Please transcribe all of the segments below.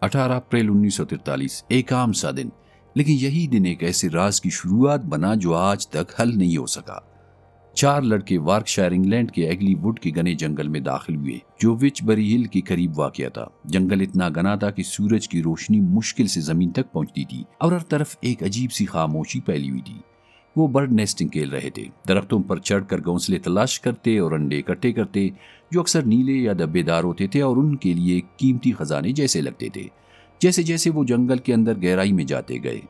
18 April 1943، ایک عام سا دن، لیکن یہی دن ایک ایسے راز کی شروعات بنا جو آج تک حل نہیں ہو سکا۔ 4 لڑکے وارکشائر انگلینڈ کے ایگلی ووڈ کے گھنے جنگل میں داخل ہوئے جو وچ بری ہل کے قریب واقع تھا۔ جنگل اتنا گھنا تھا کہ سورج کی روشنی مشکل سے زمین تک پہنچتی تھی اور ہر طرف ایک عجیب سی خاموشی پھیلی ہوئی تھی۔ وہ برڈ نیسٹنگ کھیل رہے تھے، درختوں پر چڑھ کر گھونسلے تلاش کرتے اور انڈے اکٹھے کرتے جو اکثر نیلے یا دبے دار ہوتے تھے اور ان کے لیے قیمتی خزانے جیسے لگتے تھے۔ جیسے جیسے وہ جنگل کے اندر گہرائی میں جاتے گئے،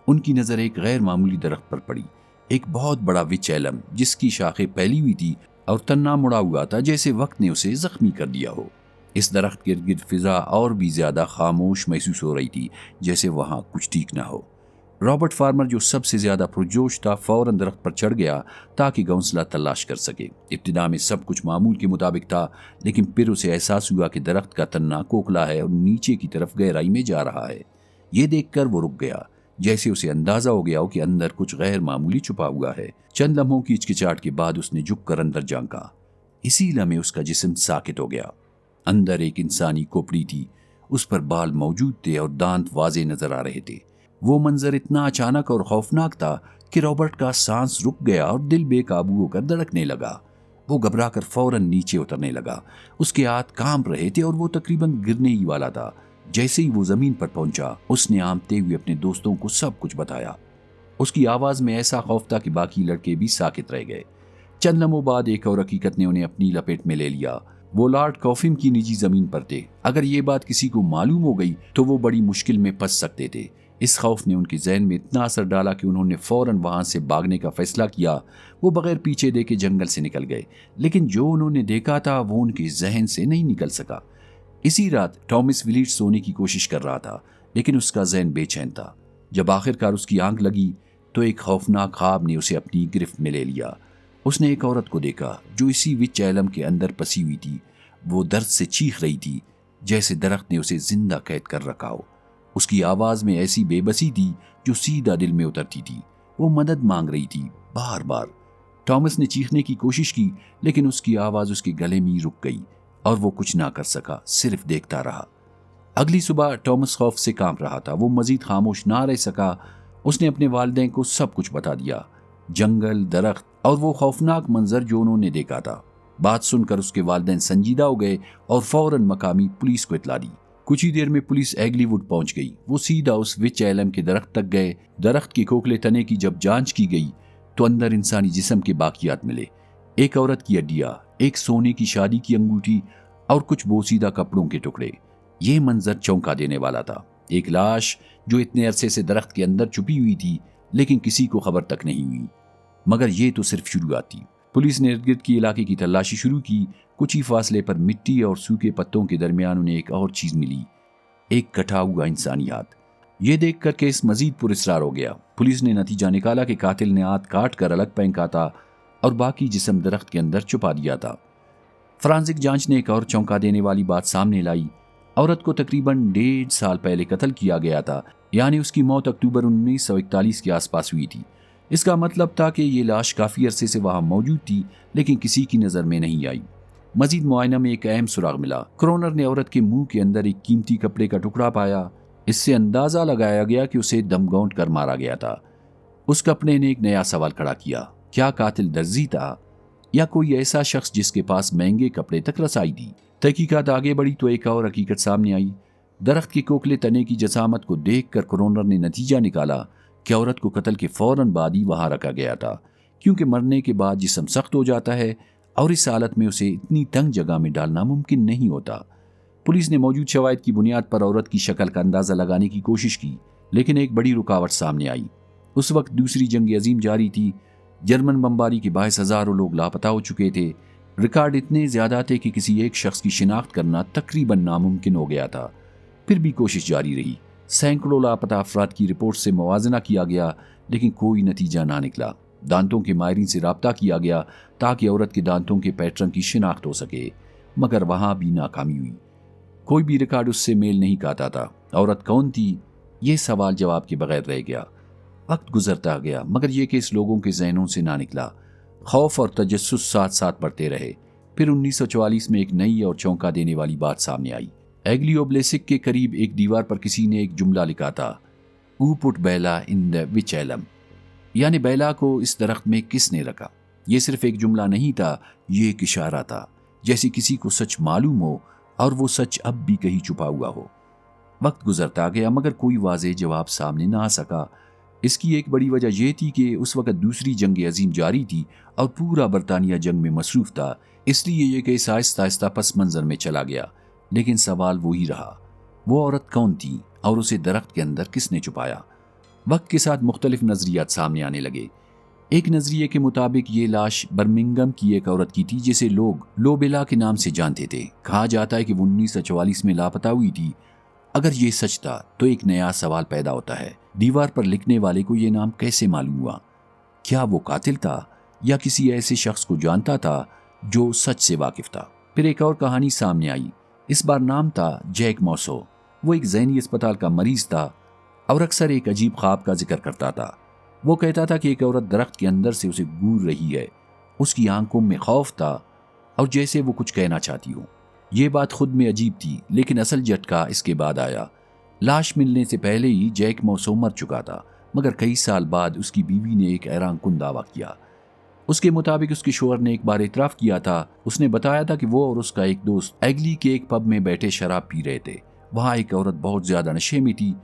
ان کی نظر ایک غیر معمولی درخت پر پڑی، ایک بہت بڑا وچ ایلم جس کی شاخیں پھیلی ہوئی تھی اور تنا مڑا ہوا تھا جیسے وقت نے اسے زخمی کر دیا ہو۔ اس درخت کے ارد گرد فضا اور بھی زیادہ خاموش محسوس ہو رہی تھی، جیسے وہاں کچھ ٹھیک نہ ہو۔ رابرٹ فارمر جو سب سے زیادہ پرجوش تھا فوراً درخت پر چڑھ گیا تاکہ گھونسلہ تلاش کر سکے۔ ابتدا میں سب کچھ معمول کے مطابق تھا، لیکن پھر اسے احساس ہوا کہ درخت کا تنا کھوکھلا ہے اور نیچے کی طرف گہرائی میں جا رہا ہے۔ یہ دیکھ کر وہ رک گیا، جیسے اسے اندازہ ہو گیا ہو کہ اندر کچھ غیر معمولی چھپا ہوا ہے۔ چند لمحوں کی ہچکچاہٹ کے بعد اس نے جھک کر اندر جھانکا۔ اسی لمحے اس کا جسم ساکت ہو گیا۔ اندر ایک انسانی کھوپڑی تھی، اس پر بال موجود تھے اور دانت واضح نظر آ رہے تھے۔ وہ منظر اتنا اچانک اور خوفناک تھا کہ رابرٹ کا سانس رک گیا اور دل بے قابو ہو کر دھڑکنے لگا۔ وہ گھبرا کر فوراً نیچے اترنے لگا۔ اس کے ہاتھ کانپ رہے تھے اور وہ تقریباً گرنے ہی والا تھا۔ جیسے ہی وہ زمین پر پہنچا، اس نے آمتے ہوئے اپنے دوستوں کو سب کچھ بتایا۔ اس کی آواز میں ایسا خوف تھا کہ باقی لڑکے بھی ساکت رہ گئے۔ چند لمحوں بعد ایک اور حقیقت نے انہیں اپنی لپیٹ میں لے لیا۔ وہ لارڈ کافم کی نجی زمین پر تھے۔ اگر یہ بات کسی کو معلوم ہو گئی تو وہ بڑی مشکل میں پھنس سکتے تھے۔ اس خوف نے ان کے ذہن میں اتنا اثر ڈالا کہ انہوں نے فوراً وہاں سے بھاگنے کا فیصلہ کیا۔ وہ بغیر پیچھے دیکھے جنگل سے نکل گئے، لیکن جو انہوں نے دیکھا تھا وہ ان کے ذہن سے نہیں نکل سکا۔ اسی رات ٹامس ولیٹ سونے کی کوشش کر رہا تھا، لیکن اس کا ذہن بے چین تھا۔ جب آخرکار اس کی آنکھ لگی تو ایک خوفناک خواب نے اسے اپنی گرفت میں لے لیا۔ اس نے ایک عورت کو دیکھا جو اسی وچ ایلم کے اندر پسی ہوئی تھی۔ وہ درد سے چیخ رہی تھی جیسے درخت نے اسے زندہ قید کر رکھا ہو۔ اس کی آواز میں ایسی بے بسی تھی جو سیدھا دل میں اترتی تھی۔ وہ مدد مانگ رہی تھی، بار بار۔ ٹامس نے چیخنے کی کوشش کی، لیکن اس کی آواز اس کے گلے میں رک گئی اور وہ کچھ نہ کر سکا، صرف دیکھتا رہا۔ اگلی صبح ٹامس خوف سے کانپ رہا تھا۔ وہ مزید خاموش نہ رہ سکا۔ اس نے اپنے والدین کو سب کچھ بتا دیا، جنگل، درخت اور وہ خوفناک منظر جو انہوں نے دیکھا تھا۔ بات سن کر اس کے والدین سنجیدہ ہو گئے اور فوراً مقامی پولیس کو اطلاع دی۔ کچھ ہی دیر میں پولیس ایگلی ووڈ پہنچ گئی۔ وہ سیدھا اس وچ ایلم کے درخت تک گئے۔ درخت کے کھوکھلے تنے کی جب جانچ کی گئی تو اندر انسانی جسم کے باقیات ملے، ایک عورت کی ہڈیاں، ایک سونے کی شادی کی انگوٹھی اور کچھ بوسیدہ کپڑوں کے ٹکڑے۔ یہ منظر چونکا دینے والا تھا۔ ایک لاش جو اتنے عرصے سے درخت کے اندر چھپی ہوئی تھی، لیکن کسی کو خبر تک نہیں ہوئی۔ مگر یہ تو صرف شروعات تھی۔ پولیس نے ارد گرد کی علاقے کی تلاشی شروع کی۔ کچھ ہی فاصلے پر مٹی اور سوکھے پتوں کے درمیان انہیں ایک اور چیز ملی، ایک کٹا ہوا انسانی ہاتھ۔ یہ دیکھ کر کیس مزید پراسرار ہو گیا۔ پولیس نے نتیجہ نکالا کہ قاتل نے ہاتھ کاٹ کر الگ پھینکا تھا اور باقی جسم درخت کے اندر چھپا دیا تھا۔ فرانزک جانچ نے ایک اور چونکا دینے والی بات سامنے لائی۔ عورت کو تقریباً 1.5 سال پہلے قتل کیا گیا تھا، یعنی اس کی موت اکتوبر 1941 کے آس پاس ہوئی تھی۔ اس کا مطلب تھا کہ یہ لاش کافی عرصے سے وہاں موجود تھی، لیکن کسی کی نظر میں نہیں آئی۔ مزید معائنہ میں ایک اہم سراغ ملا۔ کرونر نے عورت کے منہ کے اندر ایک قیمتی کپڑے کا ٹکڑا پایا۔ اس سے اندازہ لگایا گیا کہ اسے دم گھونٹ کر مارا گیا تھا۔ اس کپڑے نے ایک نیا سوال کھڑا کیا، کیا قاتل درزی تھا یا کوئی ایسا شخص جس کے پاس مہنگے کپڑے تک رسائی تھی؟ تحقیقات آگے بڑھی تو ایک اور حقیقت سامنے آئی۔ درخت کے کھوکھلے تنے کی جسامت کو دیکھ کر کرونر نے نتیجہ نکالا کہ عورت کو قتل کے فوراً بعد ہی وہاں رکھا گیا تھا، کیونکہ مرنے کے بعد جسم سخت ہو جاتا ہے اور اس حالت میں اسے اتنی تنگ جگہ میں ڈالنا ممکن نہیں ہوتا۔ پولیس نے موجود شواہد کی بنیاد پر عورت کی شکل کا اندازہ لگانے کی کوشش کی، لیکن ایک بڑی رکاوٹ سامنے آئی۔ اس وقت دوسری جنگ عظیم جاری تھی۔ جرمن بمباری کے باعث ہزاروں لوگ لاپتہ ہو چکے تھے۔ ریکارڈ اتنے زیادہ تھے کہ کسی ایک شخص کی شناخت کرنا تقریباً ناممکن ہو گیا تھا۔ پھر بھی کوشش جاری رہی۔ سینکڑوں لاپتہ افراد کی رپورٹ سے موازنہ کیا گیا، لیکن کوئی نتیجہ نہ نکلا۔ دانتوں کے ماہرین سے رابطہ کیا گیا تاکہ عورت کے دانتوں کے پیٹرن کی شناخت ہو سکے، مگر وہاں بھی ناکامی ہوئی۔ کوئی بھی ریکارڈ اس سے میل نہیں کھاتا تھا۔ عورت کون تھی؟ یہ سوال جواب کے بغیر رہ گیا۔ وقت گزرتا گیا، مگر یہ کیس لوگوں کے ذہنوں سے نہ نکلا۔ خوف اور تجسس ساتھ ساتھ بڑھتے رہے۔ پھر 1944 میں ایک نئی اور چونکا دینے والی بات سامنے آئی۔ ایگلی اوبلیسک کے قریب ایک دیوار پر کسی نے ایک جملہ لکھا تھا، "او پٹ بیلا ان دا وچیلم"، یعنی بیلا کو اس درخت میں کس نے رکھا۔ یہ صرف ایک جملہ نہیں تھا، یہ ایک اشارہ تھا، جیسے کسی کو سچ معلوم ہو اور وہ سچ اب بھی کہیں چھپا ہوا ہو۔ وقت گزرتا گیا مگر کوئی واضح جواب سامنے نہ آ سکا۔ اس کی ایک بڑی وجہ یہ تھی کہ اس وقت دوسری جنگ عظیم جاری تھی اور پورا برطانیہ جنگ میں مصروف تھا، اس لیے یہ کیس آہستہ آہستہ پس منظر میں چلا گیا۔ لیکن سوال وہی رہا، وہ عورت کون تھی اور اسے درخت کے اندر کس نے چھپایا؟ وقت کے ساتھ مختلف نظریات سامنے آنے لگے۔ ایک نظریے کے مطابق یہ لاش برمنگم کی ایک عورت کی تھی جسے لوگ لوبیلا کے نام سے جانتے تھے۔ کہا جاتا ہے کہ وہ 1944 میں لاپتہ ہوئی تھی۔ اگر یہ سچ تھا تو ایک نیا سوال پیدا ہوتا ہے، دیوار پر لکھنے والے کو یہ نام کیسے معلوم ہوا؟ کیا وہ قاتل تھا یا کسی ایسے شخص کو جانتا تھا جو سچ سے واقف تھا؟ پھر ایک اور کہانی سامنے آئی۔ اس بار نام تھا جیک موسو۔ وہ ایک ذہنی اسپتال کا مریض تھا اور اکثر ایک عجیب خواب کا ذکر کرتا تھا۔ وہ کہتا تھا کہ ایک عورت درخت کے اندر سے اسے گور رہی ہے، اس کی آنکھوں میں خوف تھا اور جیسے وہ کچھ کہنا چاہتی ہو۔ یہ بات خود میں عجیب تھی، لیکن اصل جھٹکا اس کے بعد آیا۔ لاش ملنے سے پہلے ہی جیک موسو مر چکا تھا، مگر کئی سال بعد اس کی بیوی نے ایک حیران کن دعویٰ کیا۔ اس کے مطابق اس کے شوہر نے ایک بار اعتراف کیا تھا، اس نے بتایا تھا کہ وہ اور اس کا ایک دوست ایگلی کے ایک پب میں بیٹھے شراب پی رہے تھے۔ وہاں ایک عورت بہت زیادہ نشے میں تھی،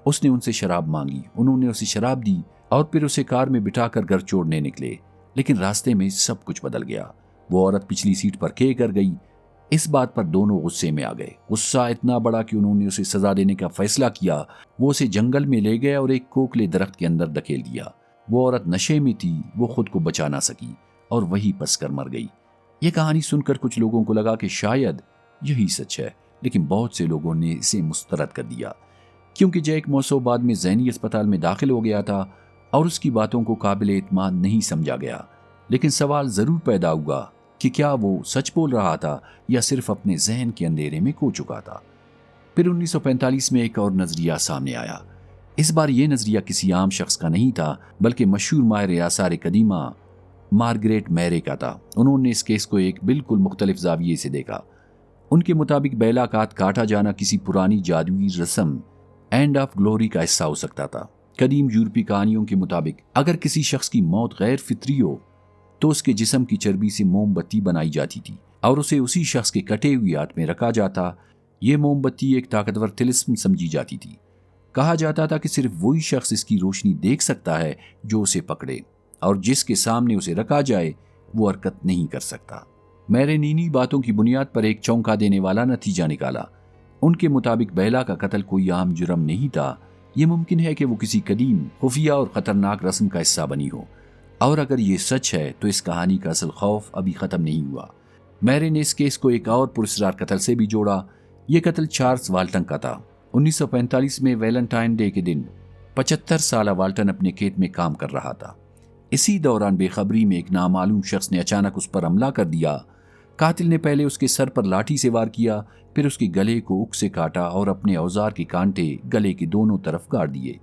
اس نے ان سے شراب مانگی، انہوں نے اسے شراب دی اور پھر اسے کار میں بٹھا کر گھر چھوڑنے نکلے۔ لیکن راستے میں سب کچھ بدل گیا۔ وہ عورت پچھلی سیٹ پر کھے کر گئی۔ اس بات پر دونوں غصے میں آ گئے۔ غصہ اتنا بڑا کہ انہوں نے اسے سزا دینے کا فیصلہ کیا۔ وہ اسے جنگل میں لے گئے اور ایک کوکلے درخت کے اندر دھکیل دیا۔ وہ عورت نشے میں تھی، وہ خود کو بچا نہ سکی اور وہی پس کر مر گئی۔ یہ کہانی سن کر کچھ لوگوں کو لگا کہ شاید یہی سچ ہے، لیکن بہت سے لوگوں نے اسے مسترد کر دیا، کیونکہ جیک موسو بعد میں ذہنی اسپتال میں داخل ہو گیا تھا اور اس کی باتوں کو قابل اعتماد نہیں سمجھا گیا۔ لیکن سوال ضرور پیدا ہوا کہ کیا وہ سچ بول رہا تھا یا صرف اپنے ذہن کے اندھیرے میں کھو چکا تھا۔ پھر 1945 میں ایک اور نظریہ سامنے آیا۔ اس بار یہ نظریہ کسی عام شخص کا نہیں تھا، بلکہ مشہور ماہر آثار قدیمہ مارگریٹ میرے کا تھا۔ انہوں نے اس کیس کو ایک بالکل مختلف زاویے سے دیکھا۔ ان کے مطابق بیلا کا ہاتھ کاٹا جانا کسی پرانی جادوئی رسم اینڈ آف گلوری کا حصہ ہو سکتا تھا۔ قدیم یورپی کہانیوں کے مطابق اگر کسی شخص کی موت غیر فطری ہو تو اس کے جسم کی چربی سے موم بتی بنائی جاتی تھی اور اسے اسی شخص کے کٹے ہوئے ہاتھ میں رکھا جاتا۔ یہ موم بتی ایک طاقتور طلسم سمجھی جاتی تھی۔ کہا جاتا تھا کہ صرف وہی شخص اس کی روشنی دیکھ سکتا ہے جو اسے پکڑے، اور جس کے سامنے اسے رکھا جائے وہ حرکت نہیں کر سکتا۔ میرے نینی باتوں کی بنیاد پر ایک چونکا دینے والا نتیجہ نکالا۔ ان کے مطابق بیلا کا قتل کوئی عام جرم نہیں تھا۔ یہ ممکن ہے کہ وہ کسی قدیم، خفیہ اور خطرناک رسم کا حصہ بنی ہو، اور اگر یہ سچ ہے تو اس کہانی کا اصل خوف ابھی ختم نہیں ہوا۔ میرے نے اس کیس کو ایک اور پراسرار قتل سے بھی جوڑا۔ یہ قتل چارلس والٹن کا تھا۔ 1945 میں ویلنٹائن ڈے کے دن 75 سالہ والٹن اپنے کھیت میں کام کر رہا تھا۔ اسی دوران بے خبری میں ایک نامعلوم شخص نے اچانک اس پر حملہ کر دیا۔ قاتل نے پہلے اس کے سر پر لاٹھی سے وار کیا، پھر اس کے گلے کو اک سے کاٹا اور اپنے اوزار کے کانٹے گلے کے دونوں طرف گاڑ دیے۔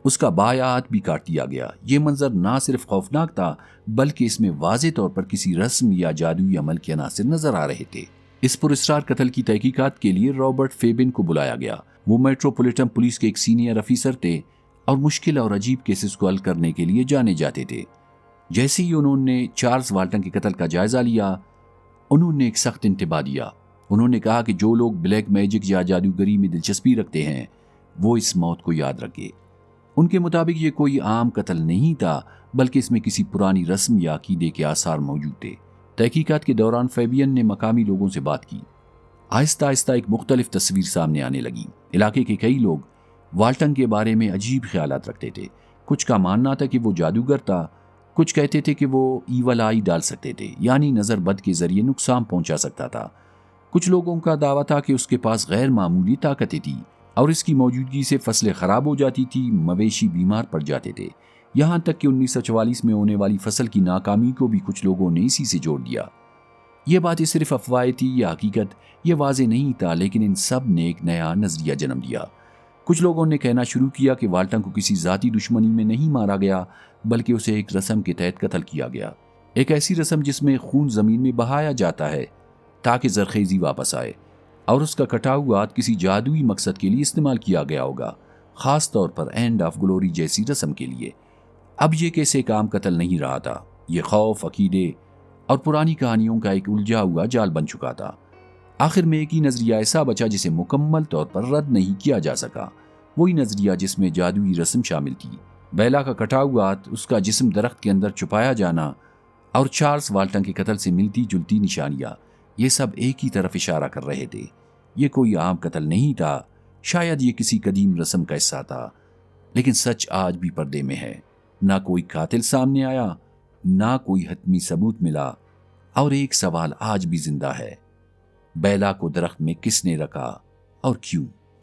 اس کا بایاں ہاتھ بھی کاٹ دیا گیا۔ یہ منظر نہ صرف خوفناک تھا بلکہ اس میں واضح طور پر کسی رسم یا جادوئی عمل کے عناصر نظر آ رہے تھے۔ اس پراسرار قتل کی تحقیقات کے لیے رابرٹ فیبن کو بلایا گیا۔ وہ میٹروپولیٹن پولیس کے ایک سینئر افیسر تھے اور مشکل اور عجیب کیسز کو حل کرنے کے لیے جانے جاتے تھے۔ جیسے ہی انہوں نے چارلس والٹن کے قتل کا جائزہ لیا، انہوں نے ایک سخت انتباہ دیا۔ انہوں نے کہا کہ جو لوگ بلیک میجک یا جادوگری میں دلچسپی رکھتے ہیں وہ اس موت کو یاد رکھے۔ ان کے مطابق یہ کوئی عام قتل نہیں تھا بلکہ اس میں کسی پرانی رسم یا عقیدے کے آثار موجود تھے۔ تحقیقات کے دوران فیبین نے مقامی لوگوں سے بات کی۔ آہستہ آہستہ ایک مختلف تصویر سامنے آنے لگی۔ علاقے کے کئی لوگ والٹن کے بارے میں عجیب خیالات رکھتے تھے۔ کچھ کا ماننا تھا کہ وہ جادوگر تھا، کچھ کہتے تھے کہ وہ ایول آئی ڈال سکتے تھے، یعنی نظر بد کے ذریعے نقصان پہنچا سکتا تھا۔ کچھ لوگوں کا دعویٰ تھا کہ اس کے پاس غیر معمولی طاقتیں تھیں اور اس کی موجودگی سے فصلیں خراب ہو جاتی تھی، مویشی بیمار پڑ جاتے تھے، یہاں تک کہ 1944 میں ہونے والی فصل کی ناکامی کو بھی کچھ لوگوں نے اسی سے جوڑ دیا۔ یہ باتیں صرف افواہیں تھی یا حقیقت، یہ واضح نہیں تھا، لیکن ان سب نے ایک نیا نظریہ جنم دیا۔ کچھ لوگوں نے کہنا شروع کیا کہ والٹن کو کسی ذاتی دشمنی میں نہیں مارا گیا بلکہ اسے ایک رسم کے تحت قتل کیا گیا، ایک ایسی رسم جس میں خون زمین میں بہایا جاتا ہے تاکہ زرخیزی واپس آئے۔ اور اس کا کٹا ہوا ہاتھ کسی جادوئی مقصد کے لیے استعمال کیا گیا ہوگا، خاص طور پر اینڈ آف گلوری جیسی رسم کے لیے۔ اب یہ کیسے ایک عام قتل نہیں رہا تھا، یہ خوف، عقیدے اور پرانی کہانیوں کا ایک الجھا ہوا جال بن چکا تھا۔ آخر میں ایک ہی نظریہ ایسا بچا جسے مکمل طور پر رد نہیں کیا جا سکا، وہی نظریہ جس میں جادوئی رسم شامل تھی، بیلا کا کٹا ہوا ہاتھ، اس کا جسم درخت کے اندر چھپایا جانا اور چارلس والٹن کے قتل سے ملتی جلتی نشانیاں، یہ سب ایک ہی طرف اشارہ کر رہے تھے۔ یہ کوئی عام قتل نہیں تھا، شاید یہ کسی قدیم رسم کا حصہ تھا، لیکن سچ آج بھی پردے میں ہے۔ نہ کوئی قاتل سامنے آیا، نہ کوئی حتمی ثبوت ملا، اور ایک سوال آج بھی زندہ ہے: بیلا کو درخت میں کس نے رکھا اور کیوں؟